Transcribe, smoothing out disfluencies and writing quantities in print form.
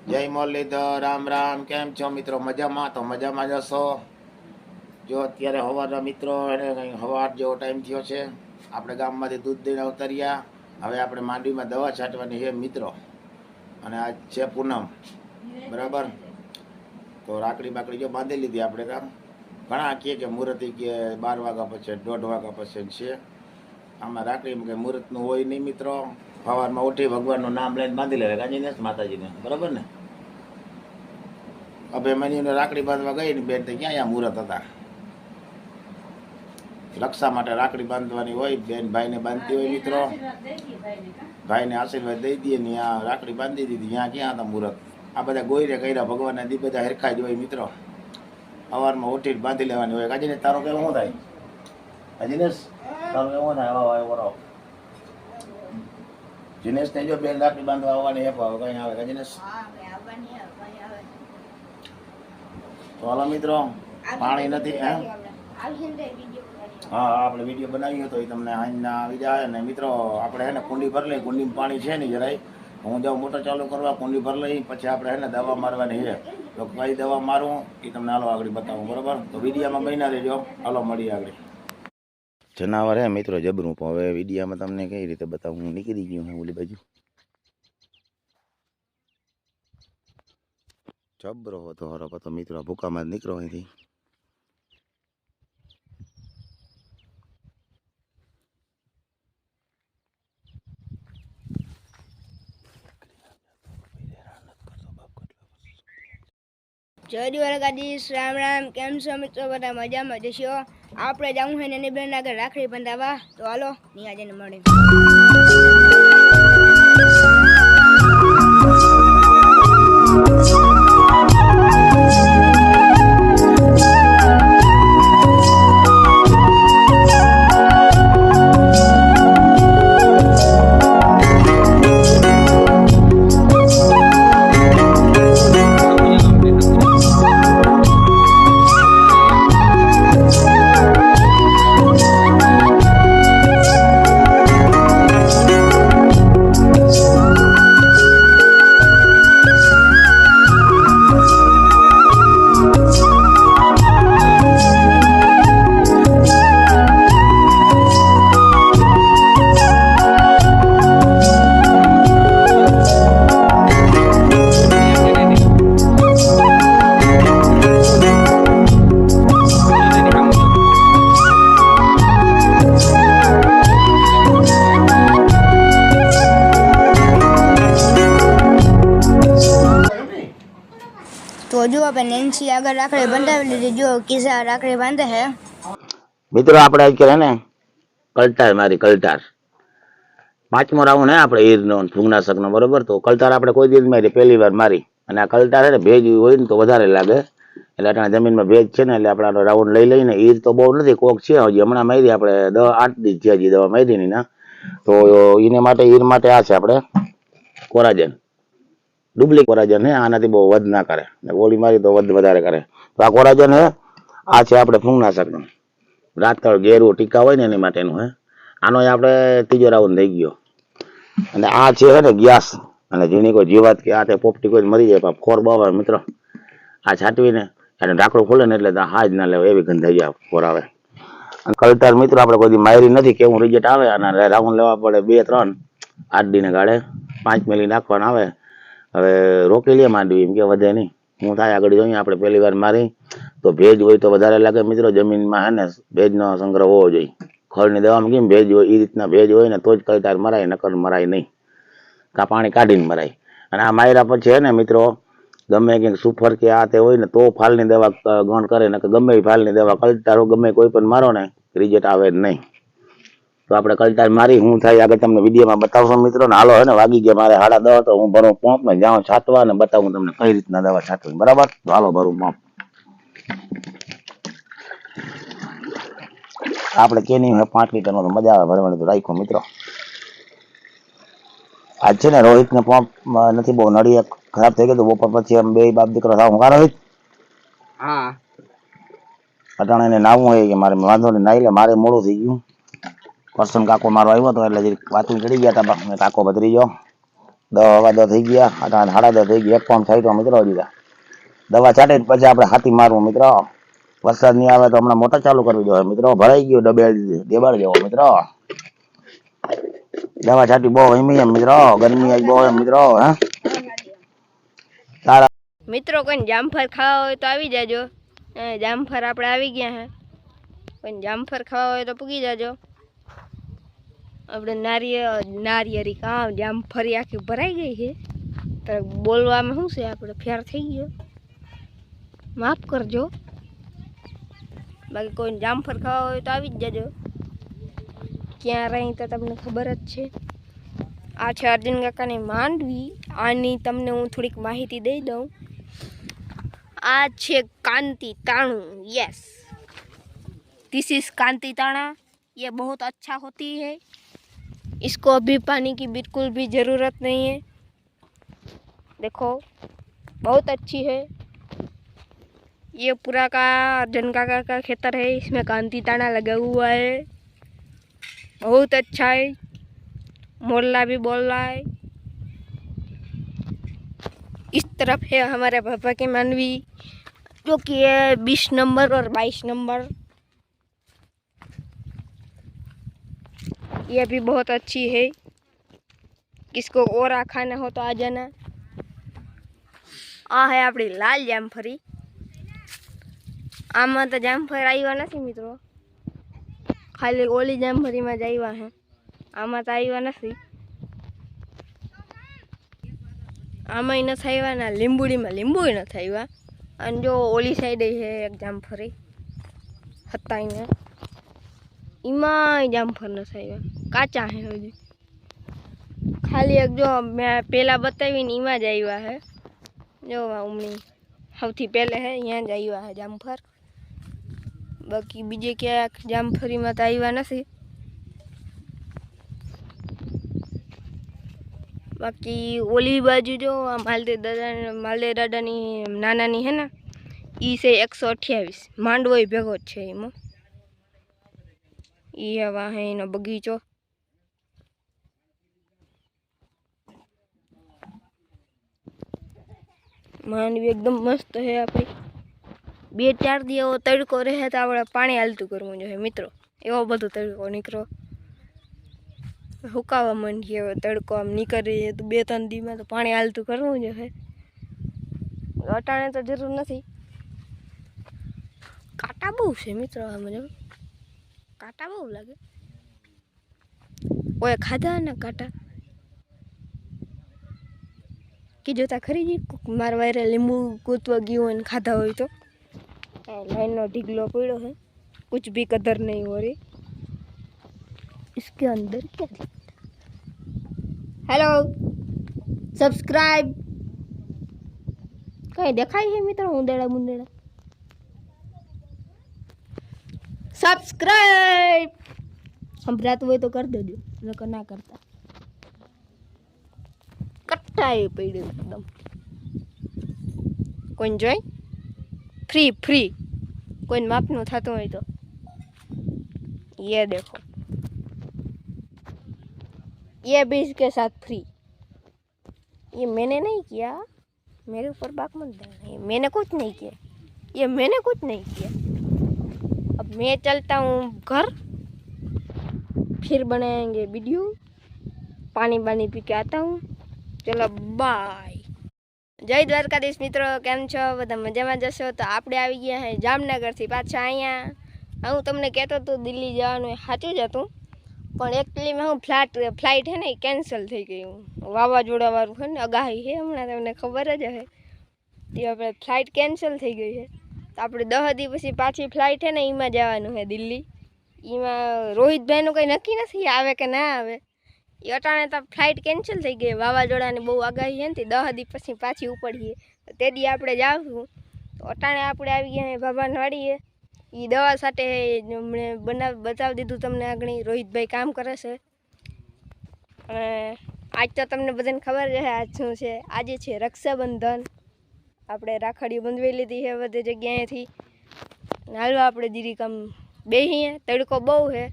જય મુરલીધર, રામ રામ. કેમ છો મિત્રો? મજામાં? તો મજામાં જશો. જો અત્યારે સવારના મિત્રો એને કંઈ સવાર જેવો ટાઈમ થયો છે. આપણે ગામમાંથી દૂધ દઈને ઉતર્યા. હવે આપણે માંડવીમાં દવા છાંટવાની છે મિત્રો. અને આજ છે પૂનમ, બરાબર. તો રાખડી બાકડી જો બાંધી લીધી આપણે. કામ ઘણા કહે કે મુહૂર્ત કે 12 વાગ્યા પછી 1:30 વાગ્યા પછી છે. આમાં રાખડીમાં કંઈ મુહૂર્તનું હોય નહીં મિત્રો. સવારમાં ઉઠી ભગવાનનું નામ લઈને બાંધી લેવાય ગાંધીને માતાજીને, બરાબર ને. અભિમન્યુને રાખડી બાંધવા ગઈ ને બેન, તો ક્યાં અહીંયા મુહૂર્ત હતા. રક્ષા માટે રાખડી બાંધવાની હોય, બેન ભાઈને બાંધતી હોય મિત્રો. ભાઈને આશીર્વાદ દઈ દઈએ ને ત્યાં રાખડી બાંધી દીધી. ત્યાં ક્યાં હતા મુહૂર્ત. આ બધા ગોયરે કર્યા ભગવાનના દી બધા હરખા જ હોય મિત્રો. સવારમાં ઉઠીને બાંધી લેવાની હોય. કાજીને તારો કેવો શું થાય? જીનેશ તારો કેવો થાય? આવો જીનેશ ને જો બેન રાખડી બાંધવા આવવાની કઈ આવે જીનેશ? તો હાલો મિત્રો, પાણી નથી. હા, આપણે વિડીયો બનાવીએ તો એ તમને હાંજના આવી જાય. ને મિત્રો આપણે હે ને કુંડી ભરી લઈ. કુંડીમાં પાણી છે ને જરાય. હું જાઉં મોટર ચાલુ કરવા, કુંડી ભરી લઈ. પછી આપણે હે ને દવા મારવાની છે. તો કઈ દવા મારું એ તમને હાલો આગળ બતાવું, બરાબર. તો વિડીયામાં બન્યા રહેજો. હાલો મળીએ આગળ. જનાવર હે મિત્રો જબરું, પણ હવે વિડીયામાં તમને કઈ રીતે બતાવું. હું નીકળી ગયું હું ઓલી બાજુ. જબરો હતો હરો તો મિત્રો. ભૂકામાં જ નીકળો અહીંથી. જય દ્વારકાધીશ, રામ રામ. કેમ છો મિત્રો? બધા મજામાં જશો. આપણે જવું છે ને બેન આગળ રાખડી બંધાવા. તો હાલો ત્યાં જઈને મળે. તો જો આપણે નેન્સી આગળ રાખડી બંધાવી લીધી. જો કિસ્સા રાખડી બાંધે છે મિત્રો. આપણે આજ કરે ને કલટાર મારી, કલટાર 5મો રાઉન્ડ હે આપણે ઈરનો ફૂગનાશકનો, બરોબર. તો કલટાર આપણે કોઈ દિવસ મારી, પહેલી વાર મારી. અને આ કલટાર હે ને ભેજ હોય ને તો વધારે લાગે. એટલે અટાણે જમીનમાં ભેજ છે ને એટલે આપણે રાઉન્ડ લઈ લઈને. ઈર તો બહુ નથી, કોક છે હજી. હમણાં મારી આપણે 8 દિવસ છે હજી દવા મારી ની ના. તો એને માટે ઈર માટે આ છે આપણે કોરાજન, ડુપ્લિક કોરાજન હે. આનાથી બહુ વધ ના કરે. ગોળી મારી તો વધ વધારે કરે. તો આ કોરાજન હે. આ છે આપણે ફૂગનાશકનું રાતળ ઘેરું ટીકા હોય ને એની માટેનું હે. આનો આપણે 3જો રાઉન્ડ થઈ ગયો. અને આ છે ને ગેસ અને ઝીણી કોઈ જીવાત કે આ પોપટી કોઈ મરી જાય પણ ખોર બહુ આવે મિત્રો. આ છાંટવીને અને ઢાંકણું ખોલે ને એટલે હાજ ના લેવા એવી ગંધાઈ જાય, ખોર આવે. અને કલટાર મિત્રો આપણે કોઈ માયરી નથી, કેવું રિઝલ્ટ આવે. અને રાઉન્ડ લેવા પડે 2-3 8 દીને ગાળે 5 મિલી નાખવાના આવે. હવે રોકી લે માંડવી, એમ કે વધે નહીં. હું થાય આગળ જોઈએ. આપણે પહેલી વાર મારી તો ભેજ હોય તો વધારે લાગે મિત્રો. જમીનમાં હે ને ભેજનો સંગ્રહ હોવો જોઈએ. ખળની દવામાં કેમ ભેજ હોય એ રીતના ભેજ હોય ને તો જ કલટાર મરાય, નકર મરાય નહીં. કા પાણી કાઢીને મરાય. અને આ માયરા પછી છે ને મિત્રો ગમે કંઈક સુફર કે આ તે હોય ને તો ફાલની દવા ગણ કરે ને ગમે એ ફાલની દવા. કલટાર ગમે કોઈ પણ મારો ને રિઝલ્ટ આવે જ નહીં. તો આપણે કલટાર મારી હું થાય આગળ તમને વિડીયોમાં બતાવશો મિત્રો. ને હાલો હે ને વાગી ગયા મારે 10:30. તો હું ભરું પંપ ને જાઉં છાંટવા ને બતાવું તમને કઈ રીતના દવા છાંટવી, બરાબર. તો હાલો ભરું પંપ. આપણે કેની 5 લીટરનો તો મજા આવે ભરવાની. તો રાખ્યો મિત્રો. આજ છે ને રોહિત ને પંપ નથી, બહુ નળિયા ખરાબ થઈ ગયું. બપોર પછી એમ બે બાપ દીકરો થાવ. હું રોહિત? હા. અટાણે એને નાવું હોય કે મારે વાંધો નહીં નાઈ લે. મારે મોડું થઈ ગયું. કરશન કાકો મારો આવ્યો હતો એટલે વાતું ચડી ગયા હતા. કાકો બદરી ગયો. 10 થઈ ગયા, 8:30 થઈ ગયા, 1 પોઈન્ટ થાય તો મિત્રો હજી દવા છાંટીને પછી આપણે હાથી મારવું મિત્રો. વરસાદ નહીં આવે તો હમણાં મોટર ચાલુ કરવી જોઈએ મિત્રો. ભરાઈ ગયો દેબાડ જેવો મિત્રો. દવા છાંટી બહુ હિમી એમ મિત્રો, ગરમી આજ બહુ એમ મિત્રો. હે તારા મિત્રો કોઈ જામફળ ખાવા હોય તો આવી જાજો. જામફળ આપણે આવી ગયા હે. કોઈ જામફળ ખાવા હોય તો પૂગી જાજો. આપણે નારિયેરી કામ જામફળી આખી ભરાઈ ગઈ છે. તો બોલવામાં શું છે આપણે ફેર થઈ ગયો, માફ કરજો. બાકી કોઈ જામફળ ખાવા હોય તો આવી જ જાજો. ક્યાં રહી તો તમને ખબર જ છે. આ છે અર્જુન કાકાની માંડવી. આની તમને હું થોડીક માહિતી દઈ દઉં. આ છે कांती ताणु. यस, दिस इज कांती ताना. ये बहुत अच्छा होती है. इसको अभी पानी की बिल्कुल भी ज़रूरत नहीं है. देखो बहुत अच्छी है. ये पूरा का अर्जुन काका का खेतर है. इसमें कांती ताना लगा हुआ है. बहुत अच्छा है. मोरला भी बोल रहा है. इस तरफ है हमारे पापा की मानवी, जो कि है 20 नंबर और 22 नंबर. ये भी बहुत अच्छी है. किसको और खाना हो तो आ जाना. आ है अपनी लाल जामफળી. આમાં તો જામફળ આવ્યા નથી મિત્રો, ખાલી ઓલી જામફળીમાં જ આવ્યા હે. આમાં તો આવ્યા નથી. આમાંય નથી આવ્યા ને લીંબુડીમાં લીંબુય નથી આવ્યા. અને જો ઓલી સાઈડે છે એક જામફળી હતાઈને, એમાંય જામફળ નથી આવ્યા, કાચા હે હજી. ખાલી એક જો મેં પહેલાં બતાવીને એમાં જ આવ્યા હે. જો ઉમણી સૌથી પહેલે હે અહીંયા જ આવ્યા હે જામફળ. બાકી બીજે ક્યાંક જામફળીમાં તો આવ્યા નથી. બાકી ઓલી બાજુ જો આ માલદેવ દાદાની નાનાની હે ને, એ છે 128. માંડવોય ભેગો જ છે એમાં. એ હવા હે એનો બગીચો. માંડવી એકદમ મસ્ત છે આપણી. 2-4 દી એવો તડકો રહે તો આપણે પાણી હાલતું કરવું જોઈએ મિત્રો. એવો બધો તડકો નીકળો, હુકાવા માંડીએ. હવે તડકો આમ નીકળીએ તો 2-3 દીમાં તો પાણી હાલતું કરવું જોઈએ. અટાણે તો જરૂર નથી. કાંટા બહુ છે મિત્રો. આમ જો કાંટા બહુ લાગે. ઓય ખાધા ને કાંટા કે જોતા ખરી મારા વાયરે લીંબુ કૂતવા ગયું હોય ને ખાધા હોય તો. लाइन ढीगलो पड़ो है, कुछ भी कदर नहीं हो रही. इसके अंदर क्या है? Hello, subscribe. कहीं देखाई है मित्र उंदेड़ा मुंदेड़ा? सब्सक्राइब संभरात हुए तो कर दो, नकर ना करता. कट्टाई पड़े एकदम. कोई जोई फ्री कोई माप नो था तो ये देखो, ये भी इसके साथ फ्री. ये मैंने नहीं किया, मेरे ऊपर बात मत देना. ये मैंने कुछ नहीं किया, ये मैंने कुछ नहीं किया. अब मैं चलता हूँ घर, फिर बनाएंगे वीडियो. पानी पानी पी के आता हूँ. चलो बाय. जय द्वारकाधीश मित्रों, केम छो बधा मजामां जशो. तो आपणे આવી ગયા હે જામનગરથી પાછા અહીંયા. હું તમને કહેતો તો દિલ્હી જવાનું સાચું જ હતું, પણ એકચ્યુઅલીમાં હું ફ્લાઇટ હે ને એ કેન્સલ થઈ ગયું. વાવાઝોડાવાળું છે ને આગાહી છે હમણાં, તમને ખબર જ હશે. તે આપણે ફ્લાઇટ કેન્સલ થઈ ગઈ છે. તો આપણે 10 દી પછી પાછી ફ્લાઇટ છે ને એમાં જવાનું છે દિલ્હી. એમાં રોહિતભાઈનું કંઈ નક્કી નથી આવે કે ના આવે. એ અટાણે તો ફ્લાઇટ કેન્સલ થઈ ગઈ. વાવાઝોડાની બહુ આગાહી છે ને, 10 દી પછી પાછી ઉપડીએ તો તે દી આપણે જાશું. તો અટાણે આપણે આવી ગયા બાબાને વાડીએ. એ દવા સાથે બતાવી દીધું તમને આગળ. રોહિતભાઈ કામ કરે છે. અને આજ તો તમને બધાને ખબર છે આજ શું છે. આજે છે રક્ષાબંધન. આપણે રાખડીઓ બંધવી લીધી છે બધી જગ્યાએથી. હાલવા આપણે જીરીક આમ બેહીએ. તડકો બહુ છે.